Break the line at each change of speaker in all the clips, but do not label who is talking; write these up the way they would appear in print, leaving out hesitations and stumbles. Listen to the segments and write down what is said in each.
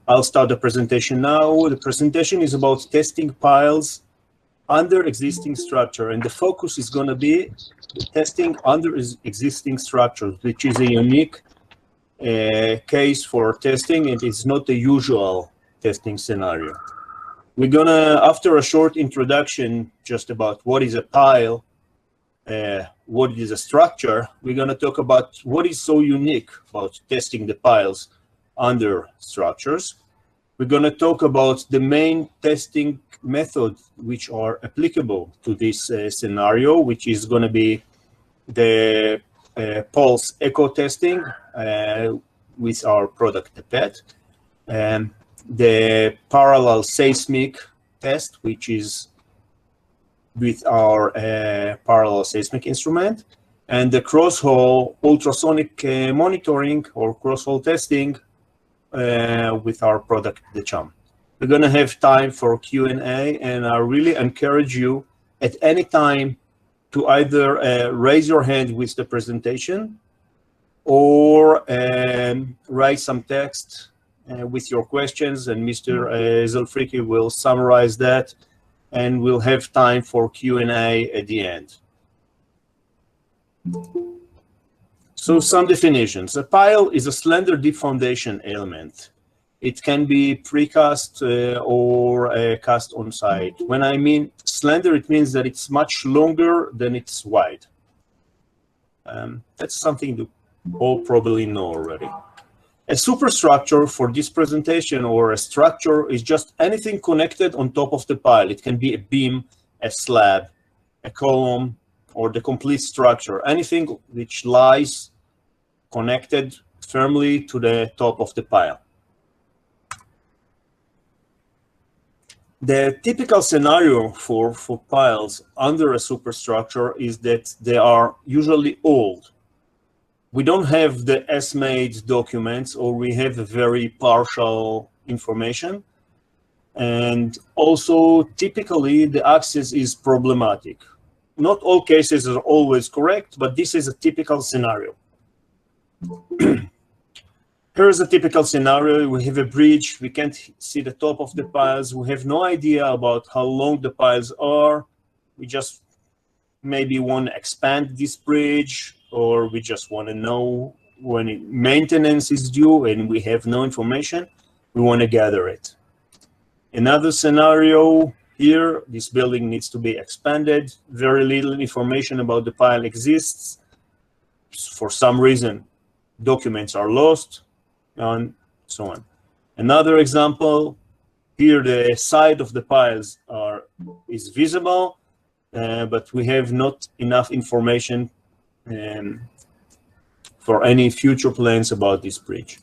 I'll start the presentation now. The presentation is about testing piles under existing structure, and the focus is going to be testing under existing structures, which is a unique case for testing, and it's not the usual testing scenario. We're gonna, after a short introduction just about what is a pile, what is a structure, we're gonna talk about what is so unique about testing the piles under structures. We're gonna talk about the main testing methods which are applicable to this scenario, which is gonna be the pulse echo testing with our product, the PET, the parallel seismic test, which is with our parallel seismic instrument, and the cross-hole ultrasonic monitoring or cross-hole testing with our product, the CHUM. We're going to have time for Q&A, and I really encourage you at any time to either raise your hand with the presentation or write some text with your questions, and Mr. Zulfriki will summarize that, and we'll have time for Q&A at the end. So some definitions. A pile is a slender deep foundation element. It can be precast or cast on site. When I mean slender, it means that it's much longer than it's wide. That's something you all probably know already. A superstructure for this presentation, or a structure, is just anything connected on top of the pile. It can be a beam, a slab, a column, or the complete structure, anything which lies connected firmly to the top of the pile. The typical scenario for piles under a superstructure is that they are usually old. We don't have the S-made documents, or we have a very partial information. And also, typically, the access is problematic. Not all cases are always correct, but this is a typical scenario. Here's a typical scenario. We have a bridge. We can't see the top of the piles. We have no idea about how long the piles are. We just maybe want to expand this bridge, or we just want to know when maintenance is due and we have no information. We want to gather it. Another scenario here, this building needs to be expanded. Very little information about the pile exists. For some reason, documents are lost, and so on. Another example, here the side of the piles is visible, but we have not enough information for any future plans about this bridge.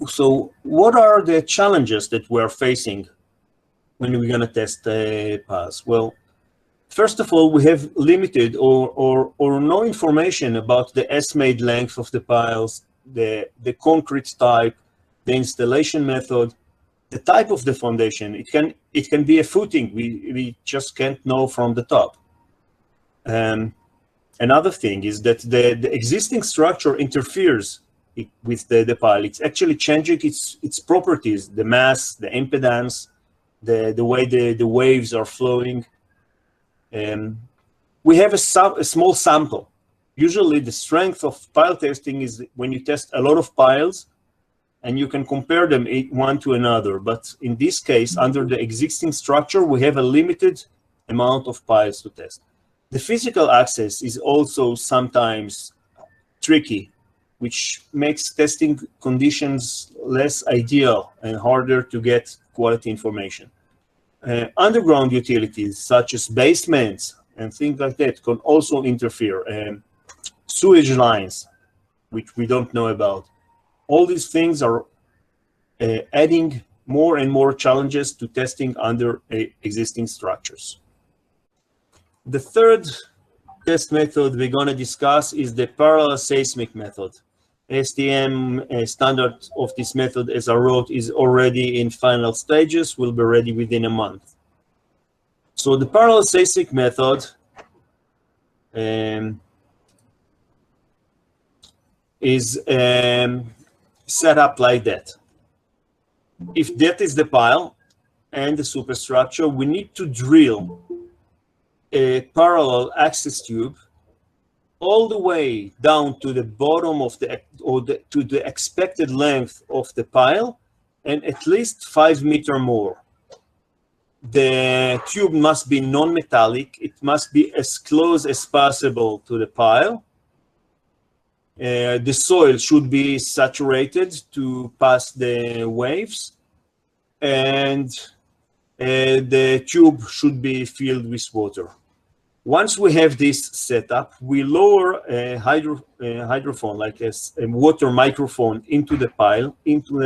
So what are the challenges that we're facing when we're going to test the piles? Well, first of all, we have limited or no information about the S-made length of the piles, the concrete type, the installation method, the type of the foundation. It can be a footing. We just can't know from the top. Another thing is that the existing structure interferes with the pile. It's actually changing its properties, the mass, the impedance, the way the waves are flowing. We have a small sample. Usually the strength of pile testing is when you test a lot of piles and you can compare them one to another. But in this case, under the existing structure, we have a limited amount of piles to test. The physical access is also sometimes tricky, which makes testing conditions less ideal and harder to get quality information. Underground utilities such as basements and things like that can also interfere. Sewage lines, which we don't know about. All these things are adding more and more challenges to testing under existing structures. The third test method we're going to discuss is the parallel seismic method. ASTM standard of this method, as I wrote, is already in final stages, will be ready within a month. So the parallel seismic method is set up like that. if that is the pile and the superstructure, we need to drill a parallel access tube all the way down to the bottom of to the expected length of the pile, and at least 5 meters more. The tube must be non-metallic. It must be as close as possible to the pile. The soil should be saturated to pass the waves, and the tube should be filled with water. Once we have this set up, we lower a hydrophone, like a water microphone, into the pile, into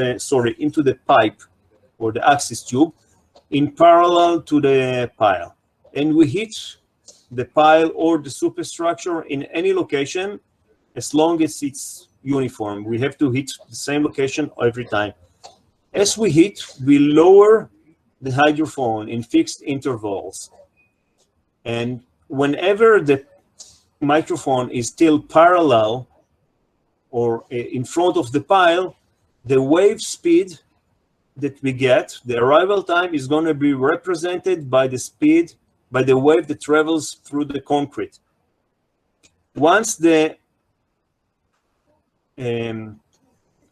the pipe or the access tube, in parallel to the pile, and we hit the pile or the superstructure in any location, as long as it's uniform. We have to hit the same location every time. As we hit, we lower the hydrophone in fixed intervals, and whenever the microphone is still parallel or in front of the pile, the wave speed that we get, the arrival time, is going to be represented by the speed, by the wave that travels through the concrete. Once the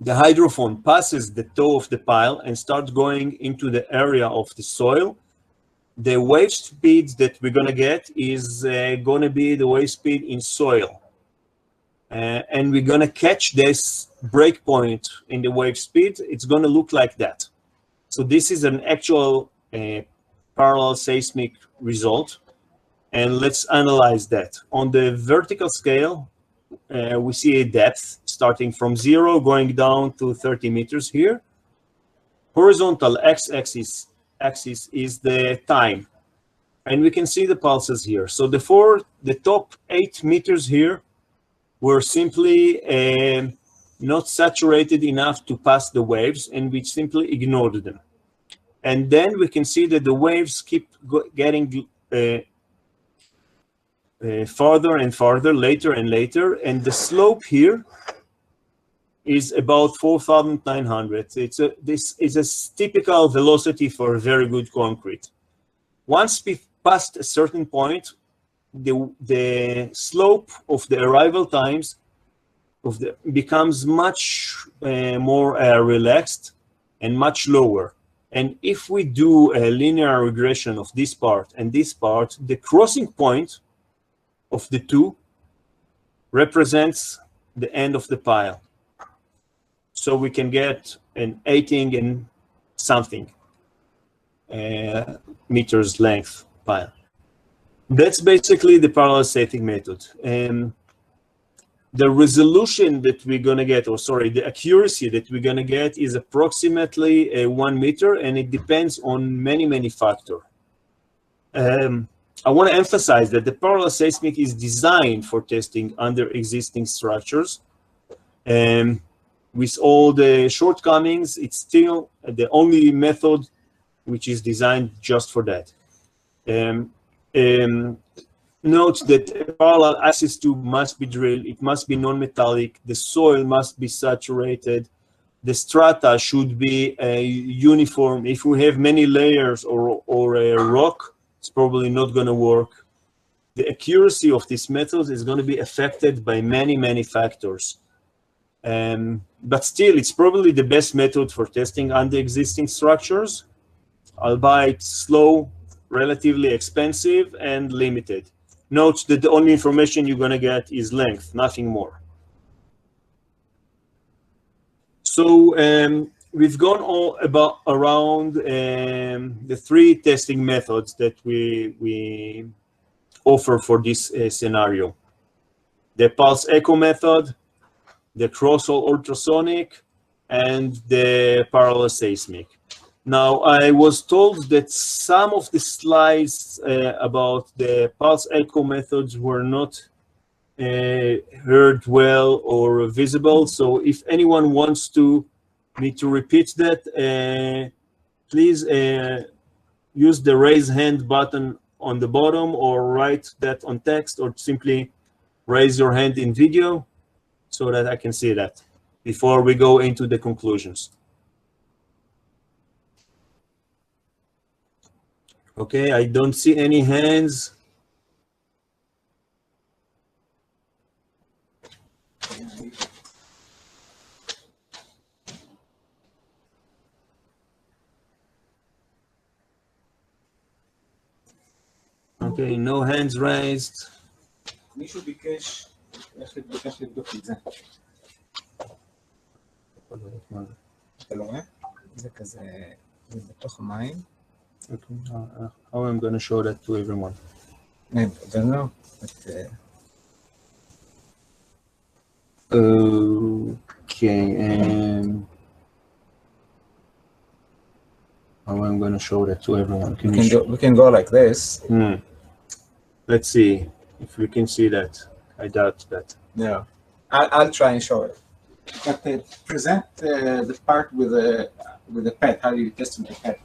hydrophone passes the toe of the pile and starts going into the area of the soil, the wave speed that we're going to get is going to be the wave speed in soil. And we're going to catch this breakpoint in the wave speed. It's going to look like that. So this is an actual parallel seismic result. And let's analyze that. On the vertical scale, we see a depth starting from 0 going down to 30 meters here. Horizontal x-axis is the time, and we can see the pulses here. So the top 8 meters here were simply not saturated enough to pass the waves, and we simply ignored them. And then we can see that the waves keep getting farther and farther, later and later, and the slope here is about 4,900. This is a typical velocity for very good concrete. Once we passed a certain point, the slope of the arrival times becomes much more relaxed and much lower. And if we do a linear regression of this part and this part, the crossing point of the two represents the end of the pile. So we can get an 18 and something meters length pile. That's basically the parallel seismic method. And the resolution that we're going to get, or sorry, the accuracy that we're going to get is approximately 1 meter, and it depends on many, many factors. I want to emphasize that the parallel seismic is designed for testing under existing structures. With all the shortcomings, it's still the only method which is designed just for that. Note that a parallel access tube must be drilled, it must be non-metallic, the soil must be saturated, the strata should be uniform. If we have many layers or a rock, it's probably not going to work. The accuracy of this method is going to be affected by many, many factors. But still, it's probably the best method for testing under existing structures, albeit slow, relatively expensive, and limited. Note that the only information you're going to get is length, nothing more. So we've gone around the 3 testing methods that we offer for this scenario: the pulse echo method, the cross-hole ultrasonic, and the parallel seismic. Now, I was told that some of the slides about the pulse echo methods were not heard well or visible. So if anyone wants me to repeat that, please use the raise hand button on the bottom, or write that on text, or simply raise your hand in video so that I can see that before we go into the conclusions. Okay, I don't see any hands. Okay, no hands raised.
מישהו ביקש, ביקש לבדוק את זה. אתה לא רואה? זה כזה, זה בתוך המים.
Okay, how I'm going to show that to everyone?
I don't know, but...
Okay, and how I'm going to show that to everyone?
We can go like this.
Let's see if we can see that. I doubt that.
Yeah, I'll try and show it. But present the part with the pet. How do you test with the pet?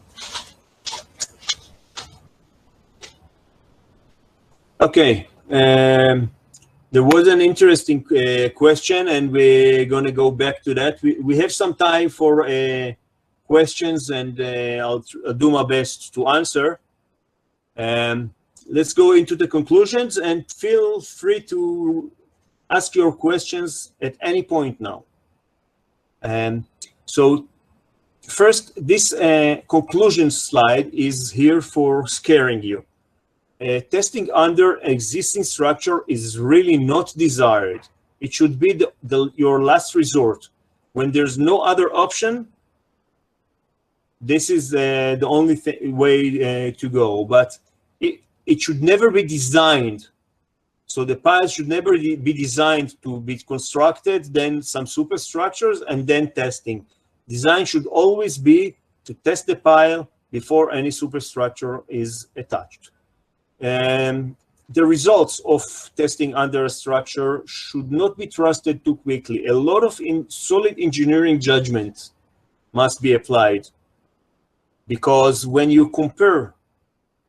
Okay. There was an interesting question, and we're going to go back to that. We have some time for questions, and I'll do my best to answer. Let's go into the conclusions, and feel free to ask your questions at any point now. So first, this conclusion slide is here for scaring you. Testing under existing structure is really not desired. It should be your last resort. When there's no other option, this is the only way to go. But it should never be designed. So the piles should never be designed to be constructed, then some superstructures, and then testing. Design should always be to test the pile before any superstructure is attached. The results of testing under a structure should not be trusted too quickly. A lot of solid engineering judgment must be applied, because when you compare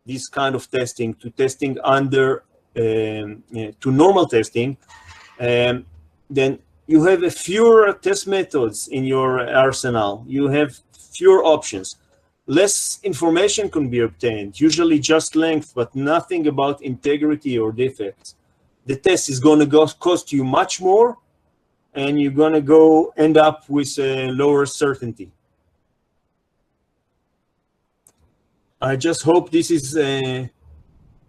this kind of testing to testing under to normal testing, then you have a fewer test methods in your arsenal. You have fewer options. Less information can be obtained, usually just length, but nothing about integrity or defects. The test is going to cost you much more, and you're going to end up with a lower certainty. I just hope this is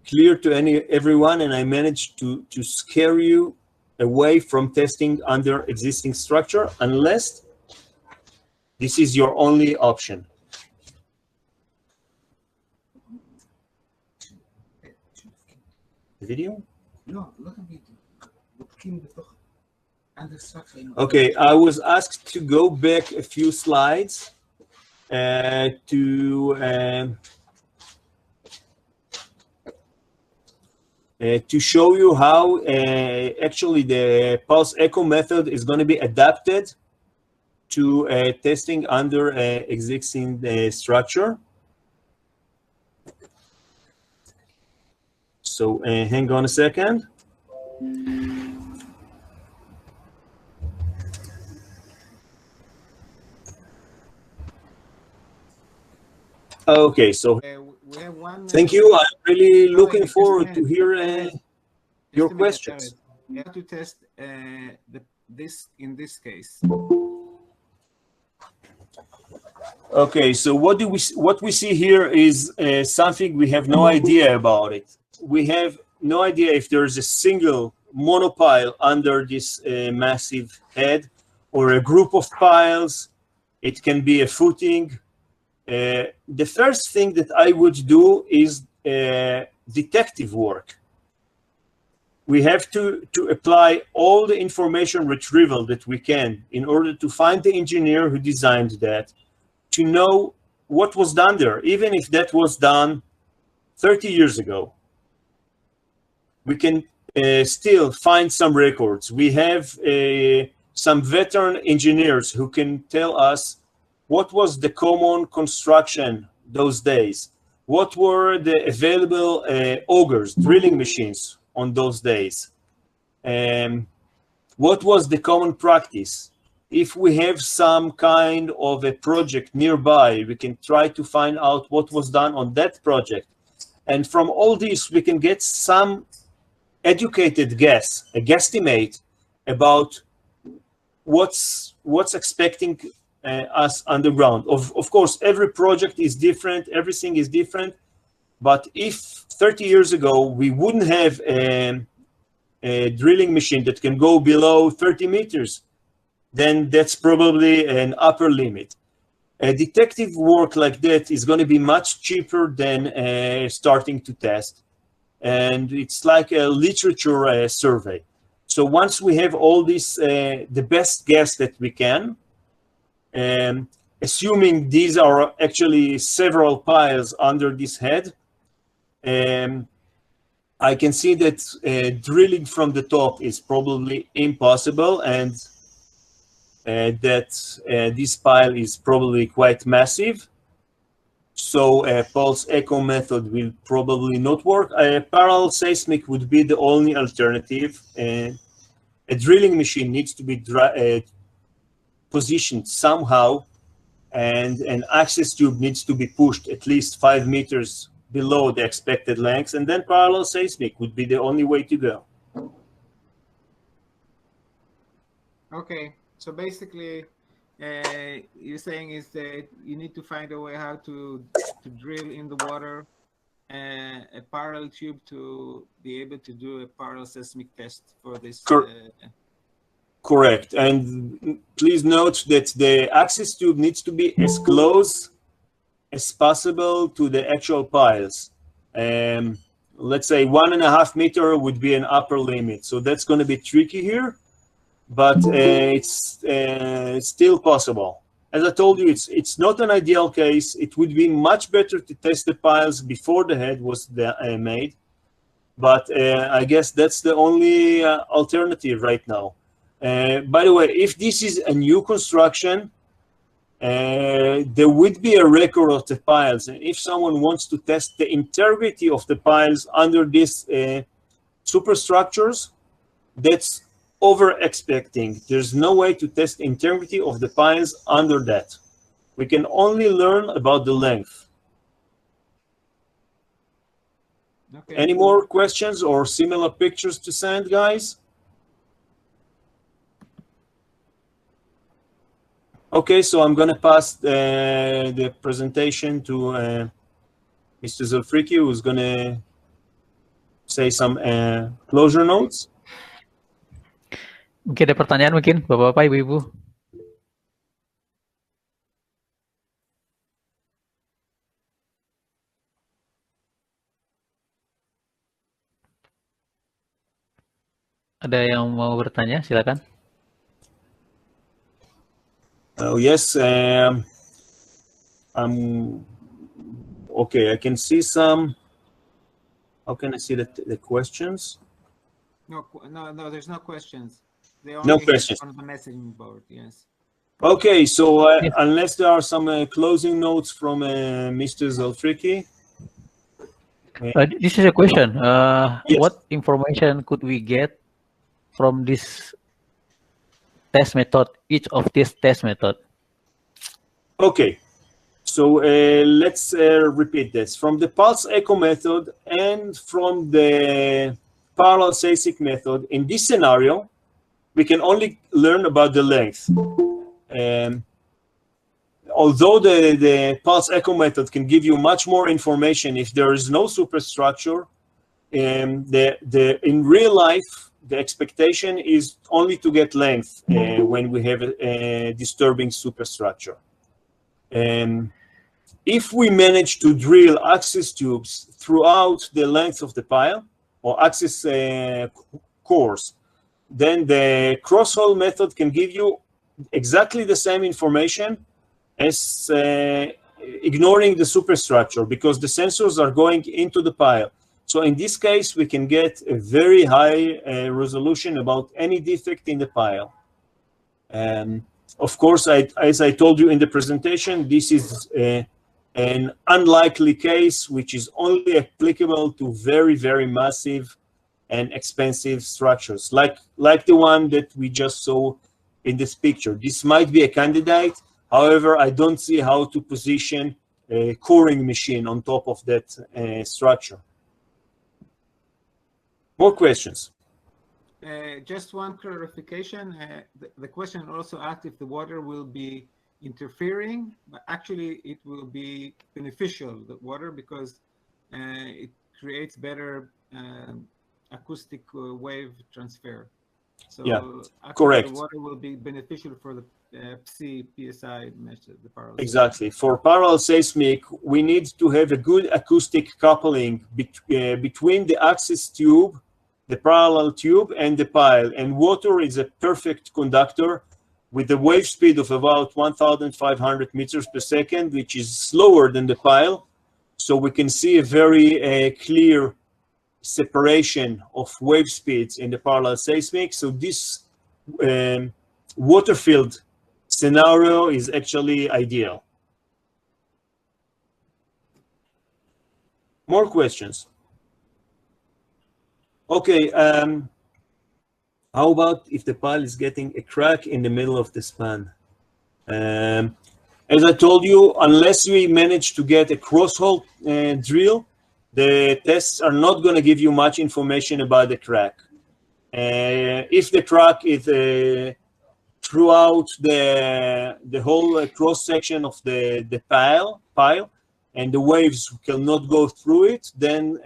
clear to everyone, and I managed to scare you away from testing under existing structure, unless this is your only option. Video?
No, look at me.
Okay, I was asked to go back a few slides to show you how actually the pulse echo method is going to be adapted to testing under existing structure. So hang on a second. Okay, so
we have one,
thank you. I'm really looking forward to hear your questions.
We have to test this in this case.
Okay, so what we see here is something we have no idea about it. We have no idea if there is a single monopile under this massive head, or a group of piles. It can be a footing. The first thing that I would do is detective work. We have to apply all the information retrieval that we can in order to find the engineer who designed that, to know what was done there, even if that was done 30 years ago. We can still find some records. We have some veteran engineers who can tell us what was the common construction those days, what were the available augers, drilling machines on those days, what was the common practice. If we have some kind of a project nearby, we can try to find out what was done on that project And from all this, we can get some educated guess, a guesstimate about what's expecting us underground. Of course, every project is different, everything is different. But if 30 years ago, we wouldn't have a drilling machine that can go below 30 meters, then that's probably an upper limit. A detective work like that is going to be much cheaper than starting to test. And it's like a literature survey. So once we have all this, the best guess that we can, assuming these are actually several piles under this head, I can see that drilling from the top is probably impossible, and that this pile is probably quite massive. So a pulse echo method will probably not work. Parallel seismic would be the only alternative. A drilling machine needs to be positioned somehow, and an access tube needs to be pushed at least 5 meters below the expected length, and then parallel seismic would be the only way to go.
Okay, so basically you're saying is that you need to find a way how to drill in the water a parallel tube to be able to do a parallel seismic test for this.
Correct. And please note that the access tube needs to be as close as possible to the actual piles. Let's say 1.5 meters would be an upper limit. So that's going to be tricky here, but it's still possible. As I told you, it's not an ideal case. It would be much better to test the piles before the head was made. But I guess that's the only alternative right now. By the way, if this is a new construction, there would be a record of the piles. And if someone wants to test the integrity of the piles under these superstructures, that's over-expecting. There's no way to test the integrity of the piles under that. We can only learn about the length.
Okay.
Any more questions or similar pictures to send, guys? Okay, so I'm going to pass the presentation to Mr. Zulfriki, who's going to say some closure notes.
Mungkin ada pertanyaan mungkin, Bapak-Bapak, Ibu-Ibu. Ada yang mau bertanya, silakan.
Oh, yes. Okay, I can see some. How can I see the questions?
No, there's no questions. They only
No questions
on the messaging board. Yes.
Okay, so unless there are some closing notes from Mr. Zulfriki.
This is a question.
Yes.
What information could we get from this test method, each of these test method?
Okay, so let's repeat this. From the pulse echo method and from the parallel seismic method, in this scenario, we can only learn about the length. Although the pulse echo method can give you much more information if there is no superstructure, in real life, the expectation is only to get length when we have a disturbing superstructure. If we manage to drill access tubes throughout the length of the pile or access cores, then the cross-hole method can give you exactly the same information as ignoring the superstructure, because the sensors are going into the pile. So in this case, we can get a very high resolution about any defect in the pile. Of course, as I told you in the presentation, this is an unlikely case, which is only applicable to very, very massive and expensive structures, like the one that we just saw in this picture. This might be a candidate. However, I don't see how to position coring machine on top of that structure. More questions?
Just one clarification. The question also asked if the water will be interfering, but actually it will be beneficial, the water, because it creates better acoustic wave transfer. So
yeah, correct.
The water will be beneficial for the PSI method, the parallel.
Exactly. For parallel seismic, we need to have a good acoustic coupling between the axis tube, the parallel tube, and the pile. And water is a perfect conductor with a wave speed of about 1,500 meters per second, which is slower than the pile. So we can see a very clear separation of wave speeds in the parallel seismic. So this water field scenario is actually ideal. More questions? Okay, how about if the pile is getting a crack in the middle of the span? As I told you, unless we manage to get a cross-hole drill, the tests are not going to give you much information about the crack. If the crack is throughout the whole cross-section of the pile, and the waves cannot go through it, then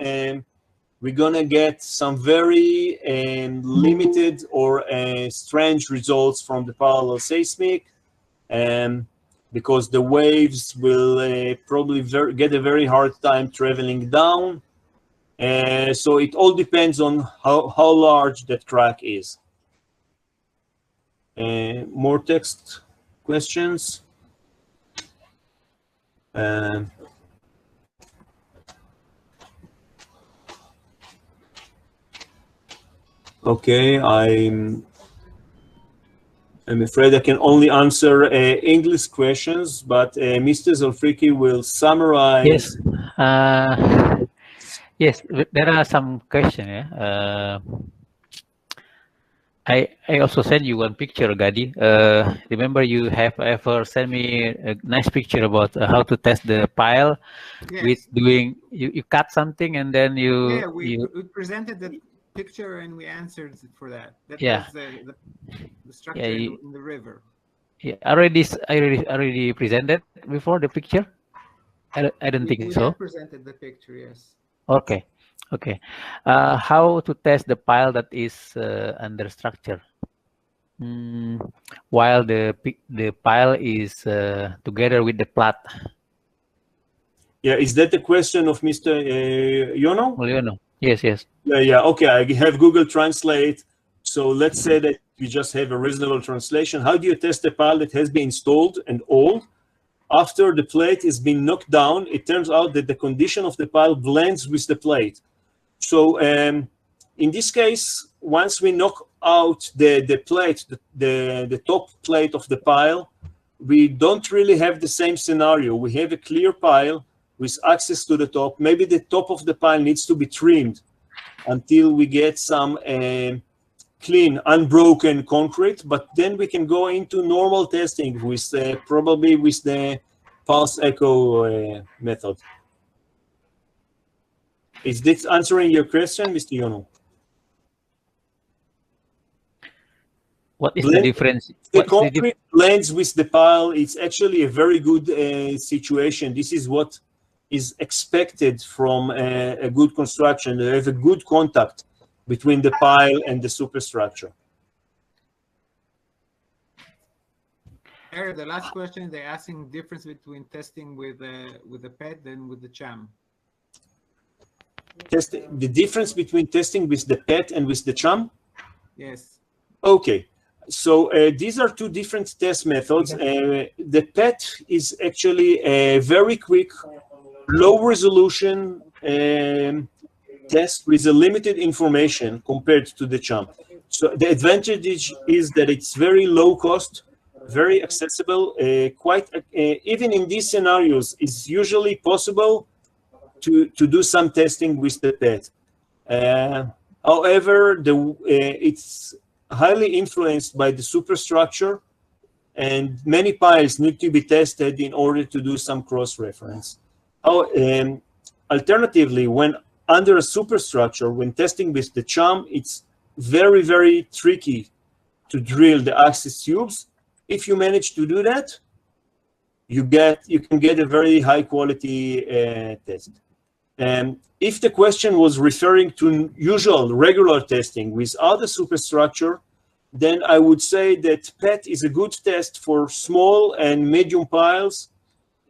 we're going to get some very limited or strange results from the parallel seismic, because the waves will probably get a very hard time traveling down. So it all depends on how large that crack is. More text questions? Okay, I'm afraid I can only answer English questions, but Mr. Zolfriki will summarize.
Yes, yes, there are some questions. Yeah? I also sent you one picture, Gadi. Remember, you have ever sent me a nice picture about how to test the pile.
Yes.
With doing you cut something and then you
we presented the picture and we answered for that. That
yeah.
was the structure in the river.
Yeah, already presented before the picture. I don't think so.
We presented the picture, yes.
Okay, okay. How to test the pile that is under structure while the pile is together with the plat?
Yeah, is that the question of Mr. Yono?
Yono. Yes, yes.
Yeah. Okay, I have Google Translate. So let's say that we just have a reasonable translation. How do you test a pile that has been installed and old? After the plate has been knocked down, it turns out that the condition of the pile blends with the plate. So in this case, once we knock out the plate, the top plate of the pile, we don't really have the same scenario. We have a clear pile with access to the top. Maybe the top of the pile needs to be trimmed until we get some clean, unbroken concrete, but then we can go into normal testing with probably with the pulse echo method. Is this answering your question, Mr. Yono?
What is the difference?
The concrete blends with the pile. It's actually a very good situation. This is what is expected from a good construction. They have a good contact between the pile and the superstructure.
Eric, the last question, they're asking the difference between testing with the PET and with the CHAM.
The difference between testing with the PET and with the CHAM?
Yes.
Okay. So these are two different test methods. The PET is actually a very quick, low resolution test with a limited information compared to the CHAM. So the advantage is that it's very low cost, very accessible, even in these scenarios, it's usually possible to do some testing with the PET. However, it's highly influenced by the superstructure and many piles need to be tested in order to do some cross-reference. Alternatively, when under a superstructure, when testing with the CHAM, it's very, very tricky to drill the access tubes. If you manage to do that, you can get a very high quality test. And if the question was referring to usual regular testing without a superstructure, then I would say that PET is a good test for small and medium piles,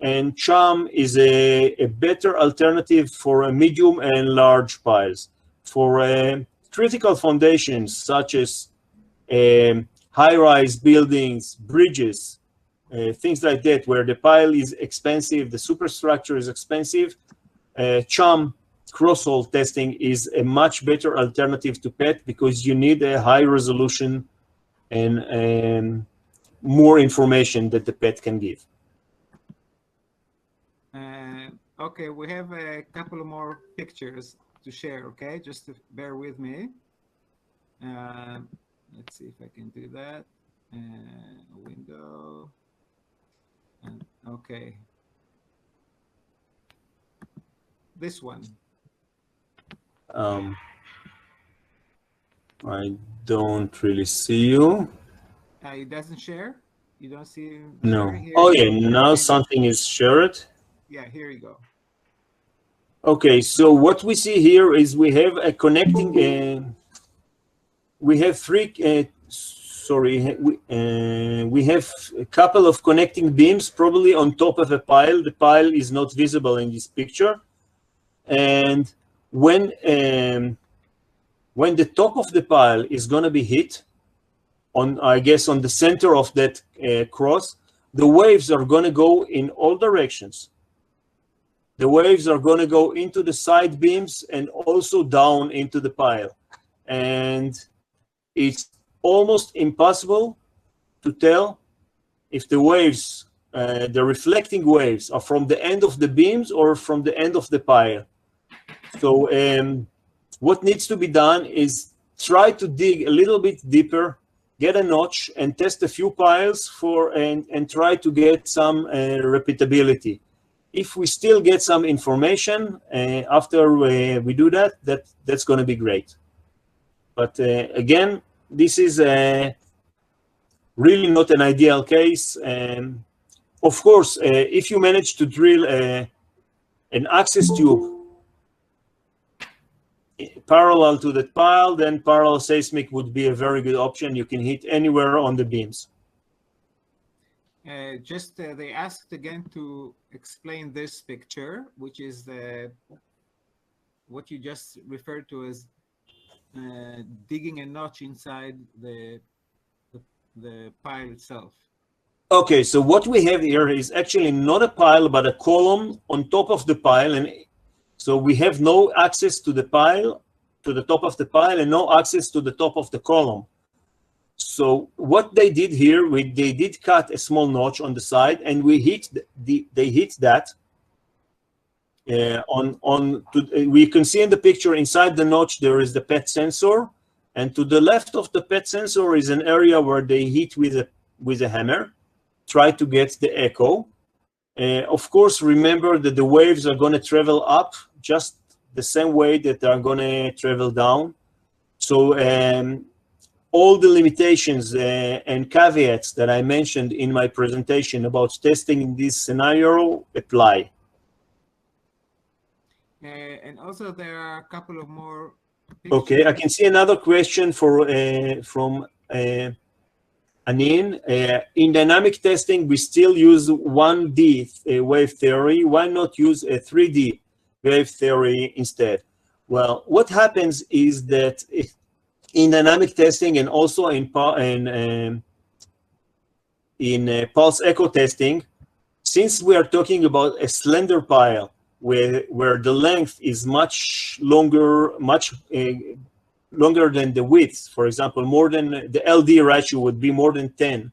and CHAM is a better alternative for medium and large piles. For critical foundations such as high-rise buildings, bridges, things like that, where the pile is expensive, the superstructure is expensive, CHAM cross-hole testing is a much better alternative to PET because you need a high resolution and more information that the PET can give.
Okay, we have a couple of more pictures to share, okay? Just to bear with me. Let's see if I can do that. Window. Okay. This one.
I don't really see you.
It doesn't share? You don't see?
No. Oh yeah, now something is shared.
Yeah, here you go.
Okay, so what we see here is we have a connecting. We have three. We have a couple of connecting beams, probably on top of a pile. The pile is not visible in this picture, and when the top of the pile is going to be hit, I guess on the center of that cross, the waves are going to go in all directions. The waves are going to go into the side beams and also down into the pile. And it's almost impossible to tell if the waves, the reflecting waves, are from the end of the beams or from the end of the pile. So what needs to be done is try to dig a little bit deeper, get a notch, and test a few piles and try to get some repeatability. If we still get some information after we do that, that's going to be great. But again, this is really not an ideal case. Of course, if you manage to drill an access tube parallel to that pile, then parallel seismic would be a very good option. You can hit anywhere on the beams.
They asked again to explain this picture, which is what you just referred to as digging a notch inside the pile itself.
Okay, so what we have here is actually not a pile, but a column on top of the pile, and so we have no access to the pile, to the top of the pile, and no access to the top of the column. So what they did here, they did cut a small notch on the side, and they hit that. We can see in the picture inside the notch there is the PET sensor, and to the left of the PET sensor is an area where they hit with a hammer, try to get the echo. Of course, remember that the waves are going to travel up just the same way that they are going to travel down. So all the limitations and caveats that I mentioned in my presentation about testing in this scenario apply.
And also there are a couple of more pictures.
Okay, I can see another question from Anin. In dynamic testing, we still use 1D wave theory. Why not use a 3D wave theory instead? Well, what happens is that in dynamic testing and also in pulse echo testing, since we are talking about a slender pile where the length is much longer than the width, for example, more than the LD ratio would be more than 10.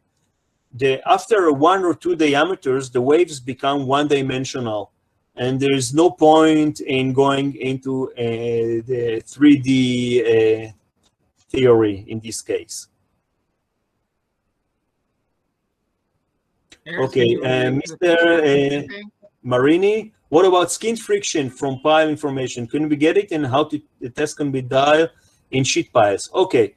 After 1 or 2 diameters, the waves become one-dimensional, and there is no point in going into the 3D theory in this case. Okay, Mr. Marini, what about skin friction from pile information? Can we get it, and how the test can be dialed in sheet piles? Okay,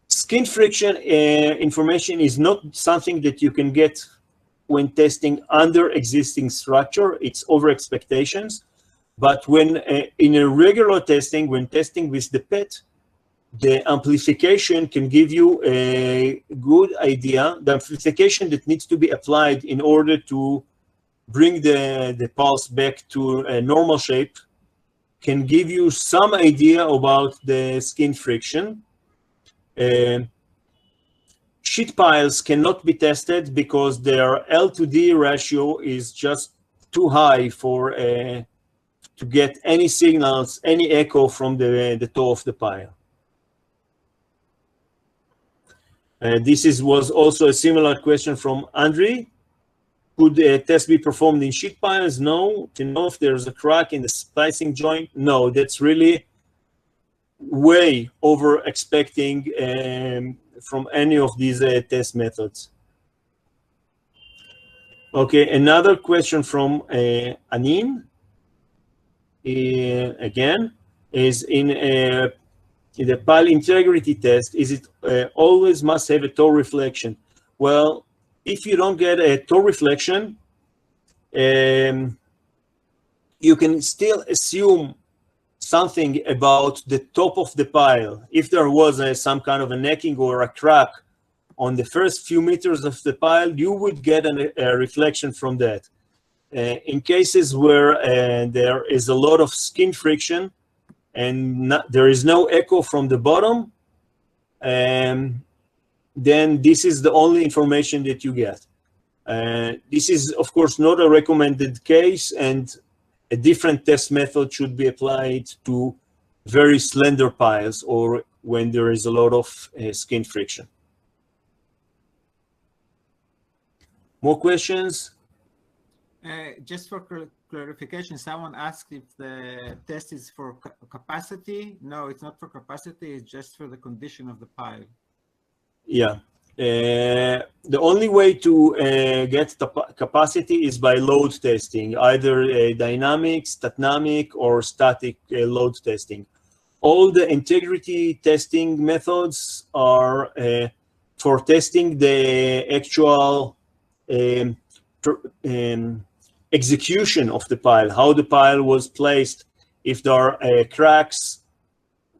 skin friction information is not something that you can get when testing under existing structure. It's over expectations. But when in a regular testing, when testing with the PET, the amplification can give you a good idea. The amplification that needs to be applied in order to bring the pulse back to a normal shape can give you some idea about the skin friction. Sheet piles cannot be tested because their L to D ratio is just too high for to get any signals, any echo from the toe of the pile. This was also a similar question from Andre. Could a test be performed in sheet piles? No. To know if there's a crack in the splicing joint? No, that's really way over expecting from any of these test methods. Okay, another question from Anin. Again, is in the pile integrity test, is it always must have a toe reflection? Well, if you don't get a toe reflection, you can still assume something about the top of the pile. If there was some kind of a necking or a crack on the first few meters of the pile, you would get a reflection from that. In cases where there is a lot of skin friction and there is no echo from the bottom, then this is the only information that you get. This is, of course, not a recommended case, and a different test method should be applied to very slender piles or when there is a lot of skin friction. More questions?
Just for clarification, someone asked if the test is for capacity. No, it's not for capacity. It's just for the condition of the pile. Yeah.
The only way to get the capacity is by load testing, either dynamic, dynamic, or static load testing. All the integrity testing methods are for testing the actual execution of the pile, how the pile was placed, if there are cracks,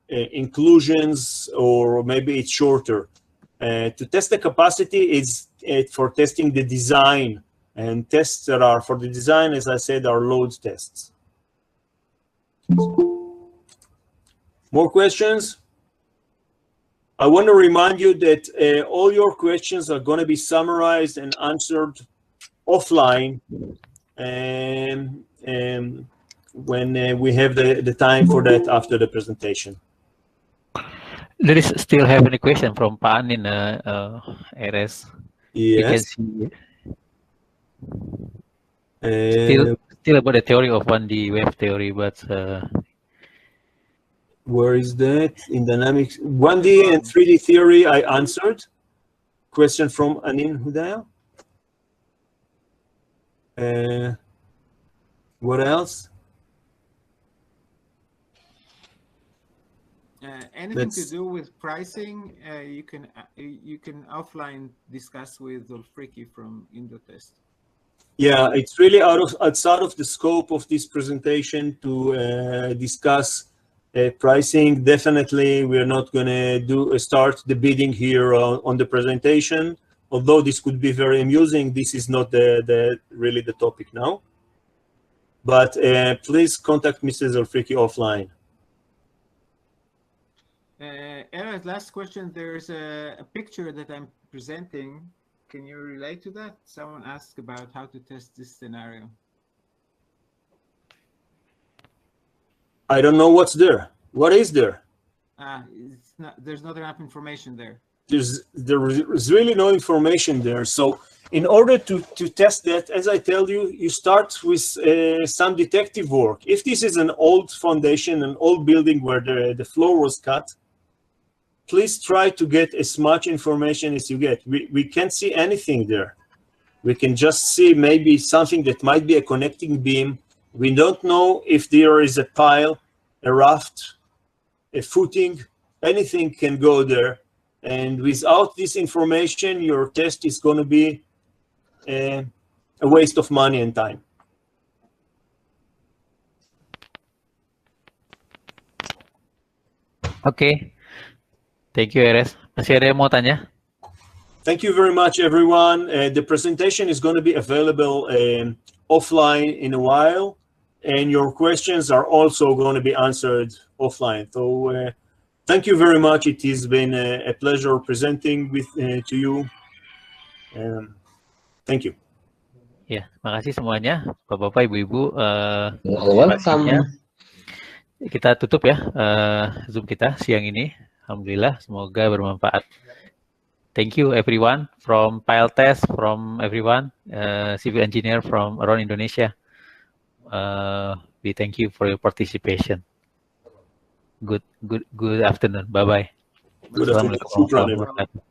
inclusions, or maybe it's shorter. To test the capacity is for testing the design, and tests that are for the design, as I said, are load tests. More questions? I want to remind you that all your questions are going to be summarized and answered offline when we have the time for that after the presentation.
There is still have any question from Panin RS.
Yes.
Still about the theory of 1D wave theory, but
where is that in dynamics? 1D and 3D theory I answered. Question from Anin Hudaya. What else?
Anything to do with pricing, you can offline discuss with Ulfriki from Indotest.
Yeah, it's really outside of the scope of this presentation to discuss pricing. Definitely, we're not going to start the bidding here on the presentation. Although this could be very amusing, this is not really the topic now. But please contact Mrs. Ulfriki offline.
Erez, last question. There's a picture that I'm presenting. Can you relate to that? Someone asked about how to test this scenario.
I don't know what's there. What is there?
It's not, there's not enough information there.
There is really no information there. So in order to test that, as I tell you, you start with some detective work. If this is an old foundation, an old building where the floor was cut, please try to get as much information as you get. We can't see anything there. We can just see maybe something that might be a connecting beam. We don't know if there is a pile, a raft, a footing, anything can go there. And without this information, your test is going to be a waste of money and time.
Oke. Thank you, Eres. Masih ada yang mau tanya?
Thank you very much, everyone. The presentation is going to be available offline in a while, and your questions are also going to be answered offline. So thank you very much. It has been a pleasure presenting to you. Thank you.
Ya, makasih semuanya, Bapak-bapak, Ibu-ibu.
Welcome.
Kita tutup ya Zoom kita siang ini. Alhamdulillah, semoga bermanfaat. Thank you everyone from Piletest, from everyone, civil engineer from around Indonesia. We thank you for your participation. Good afternoon. Bye bye.
Good afternoon.